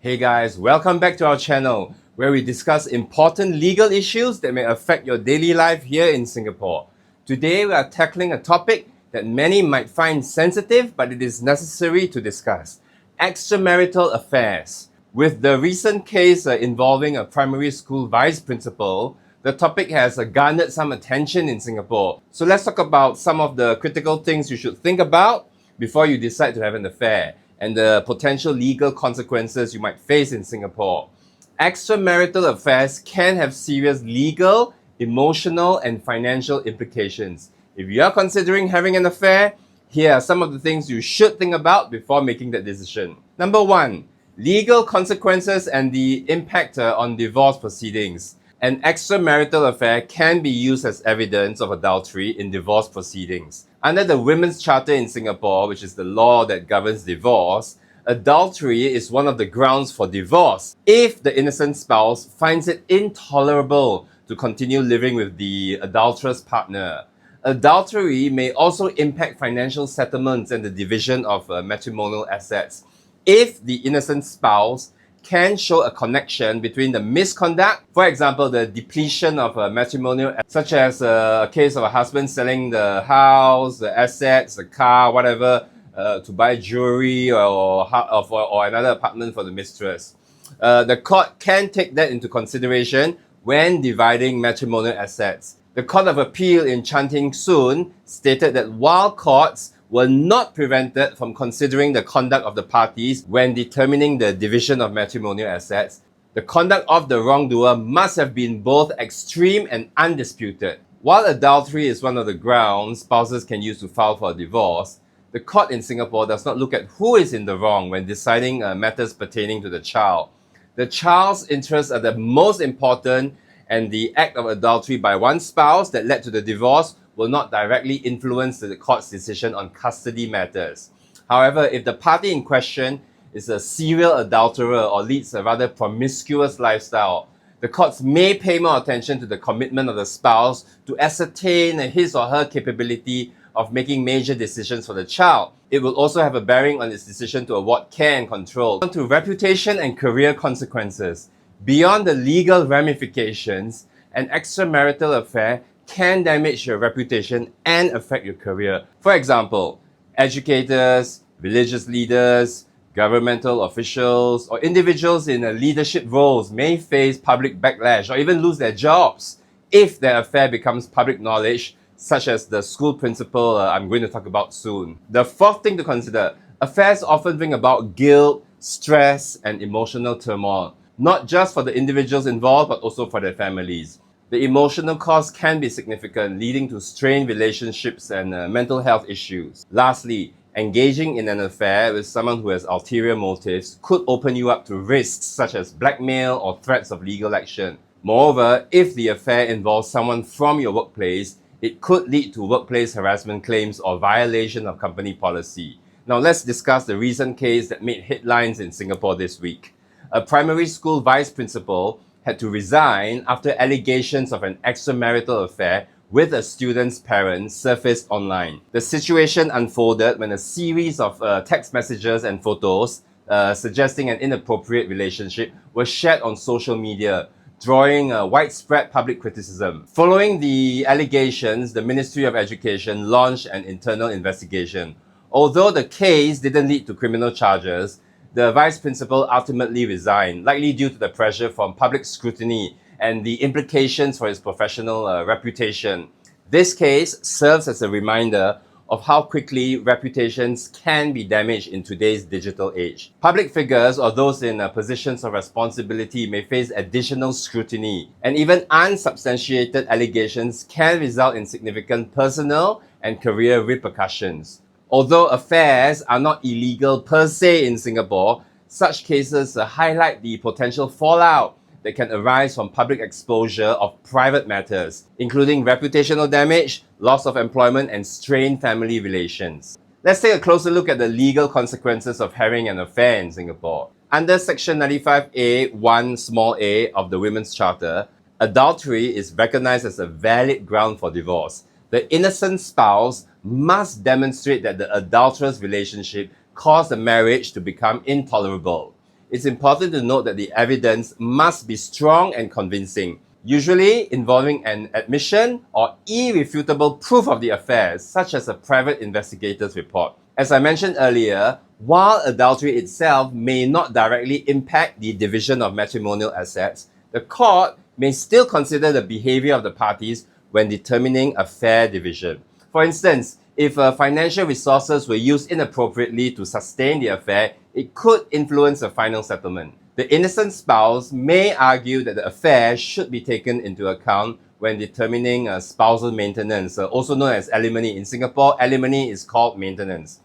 Hey guys, welcome back to our channel where we discuss important legal issues that may affect your daily life here in Singapore. Today we are tackling a topic that many might find sensitive, but it is necessary to discuss: extramarital affairs. With the recent case involving a primary school vice principal, the topic has garnered some attention in Singapore. So let's talk about some of the critical things you should think about before you decide to have an affair, and the potential legal consequences you might face in Singapore. Extramarital affairs can have serious legal, emotional, and financial implications. If you are considering having an affair, here are some of the things you should think about before making that decision. Number one, legal consequences and the impact on divorce proceedings. An extramarital affair can be used as evidence of adultery in divorce proceedings. Under the Women's Charter in Singapore, which is the law that governs divorce, adultery is one of the grounds for divorce if the innocent spouse finds it intolerable to continue living with the adulterous partner. Adultery may also impact financial settlements and the division of matrimonial assets if the innocent spouse can show a connection between the misconduct, for example, the depletion of a matrimonial, such as a case of a husband selling the house, the assets, the car, whatever, to buy jewelry or another apartment for the mistress. The court can take that into consideration when dividing matrimonial assets. The Court of Appeal in Chan Ting Soon stated that while courts were not prevented from considering the conduct of the parties when determining the division of matrimonial assets, the conduct of the wrongdoer must have been both extreme and undisputed. While adultery is one of the grounds spouses can use to file for a divorce, the court in Singapore does not look at who is in the wrong when deciding matters pertaining to the child. The child's interests are the most important, and the act of adultery by one spouse that led to the divorce will not directly influence the court's decision on custody matters. However, if the party in question is a serial adulterer or leads a rather promiscuous lifestyle, the courts may pay more attention to the commitment of the spouse to ascertain his or her capability of making major decisions for the child. It will also have a bearing on its decision to award care and control. On to reputation and career consequences. Beyond the legal ramifications, an extramarital affair can damage your reputation and affect your career. For example, educators, religious leaders, governmental officials, or individuals in leadership roles may face public backlash or even lose their jobs if their affair becomes public knowledge, such as the school principal I'm going to talk about soon. The fourth thing to consider: affairs often bring about guilt, stress, and emotional turmoil, not just for the individuals involved, but also for their families. The emotional cost can be significant, leading to strained relationships and mental health issues. Lastly, engaging in an affair with someone who has ulterior motives could open you up to risks such as blackmail or threats of legal action. Moreover, if the affair involves someone from your workplace, it could lead to workplace harassment claims or violation of company policy. Now let's discuss the recent case that made headlines in Singapore this week. A primary school vice principal had to resign after allegations of an extramarital affair with a student's parents surfaced online. The situation unfolded when a series of text messages and photos suggesting an inappropriate relationship were shared on social media, drawing widespread public criticism. Following the allegations, the Ministry of Education launched an internal investigation. Although the case didn't lead to criminal charges, the vice principal ultimately resigned, likely due to the pressure from public scrutiny and the implications for his professional reputation. This case serves as a reminder of how quickly reputations can be damaged in today's digital age. Public figures or those in positions of responsibility may face additional scrutiny, and even unsubstantiated allegations can result in significant personal and career repercussions. Although affairs are not illegal per se in Singapore, such cases highlight the potential fallout that can arise from public exposure of private matters, including reputational damage, loss of employment, and strained family relations. Let's take a closer look at the legal consequences of having an affair in Singapore. Under Section 95A 1 small a of the Women's Charter, adultery is recognized as a valid ground for divorce. The innocent spouse must demonstrate that the adulterous relationship caused the marriage to become intolerable. it's important to note that the evidence must be strong and convincing, usually involving an admission or irrefutable proof of the affair, such as a private investigator's report. As I mentioned earlier, while adultery itself may not directly impact the division of matrimonial assets, the court may still consider the behavior of the parties when determining a fair division. For instance, if financial resources were used inappropriately to sustain the affair, it could influence the final settlement. The innocent spouse may argue that the affair should be taken into account when determining spousal maintenance, also known as alimony. In Singapore, alimony is called maintenance,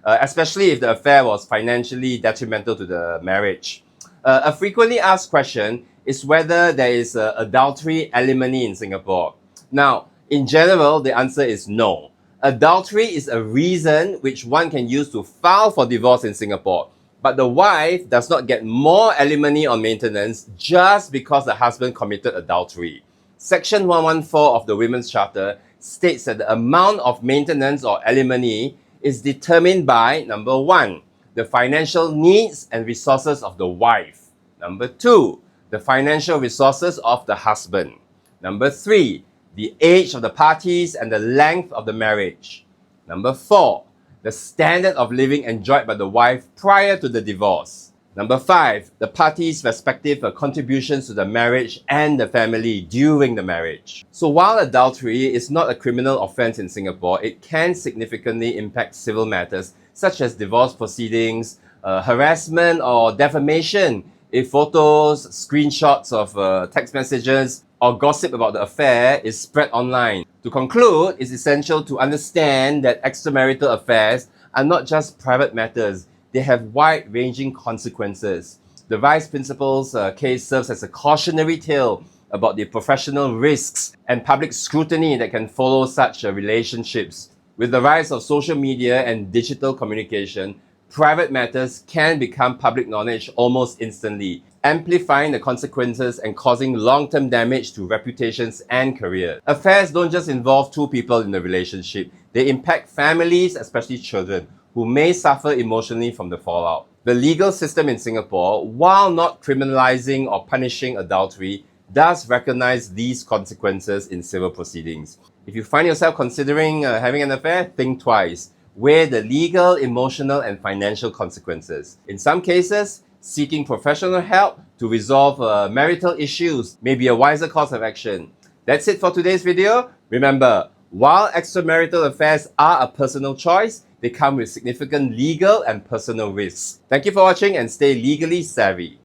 especially if the affair was financially detrimental to the marriage. A frequently asked question is whether there is adultery alimony in Singapore. Now, in general, the answer is no. Adultery is a reason which one can use to file for divorce in Singapore, but the wife does not get more alimony or maintenance just because the husband committed adultery. Section 114 of the Women's Charter states that the amount of maintenance or alimony is determined by, number 1, the financial needs and resources of the wife. Number 2, the financial resources of the husband. Number 3, the age of the parties and the length of the marriage. Number 4, the standard of living enjoyed by the wife prior to the divorce. Number 5, the parties' respective contributions to the marriage and the family during the marriage. So while adultery is not a criminal offense in Singapore, it can significantly impact civil matters such as divorce proceedings, harassment or defamation if photos, screenshots of text messages, or gossip about the affair is spread online. To conclude, it's essential to understand that extramarital affairs are not just private matters, they have wide-ranging consequences. The Vice Principal's case serves as a cautionary tale about the professional risks and public scrutiny that can follow such relationships. With the rise of social media and digital communication, private matters can become public knowledge almost instantly, amplifying the consequences and causing long-term damage to reputations and careers. Affairs don't just involve two people in a relationship, they impact families, especially children, who may suffer emotionally from the fallout. The legal system in Singapore, while not criminalizing or punishing adultery, does recognize these consequences in civil proceedings. If you find yourself considering having an affair, think twice. Weigh the legal, emotional, and financial consequences. In some cases, seeking professional help to resolve marital issues may be a wiser course of action. That's it for today's video. Remember, while extramarital affairs are a personal choice, they come with significant legal and personal risks. Thank you for watching and stay legally savvy.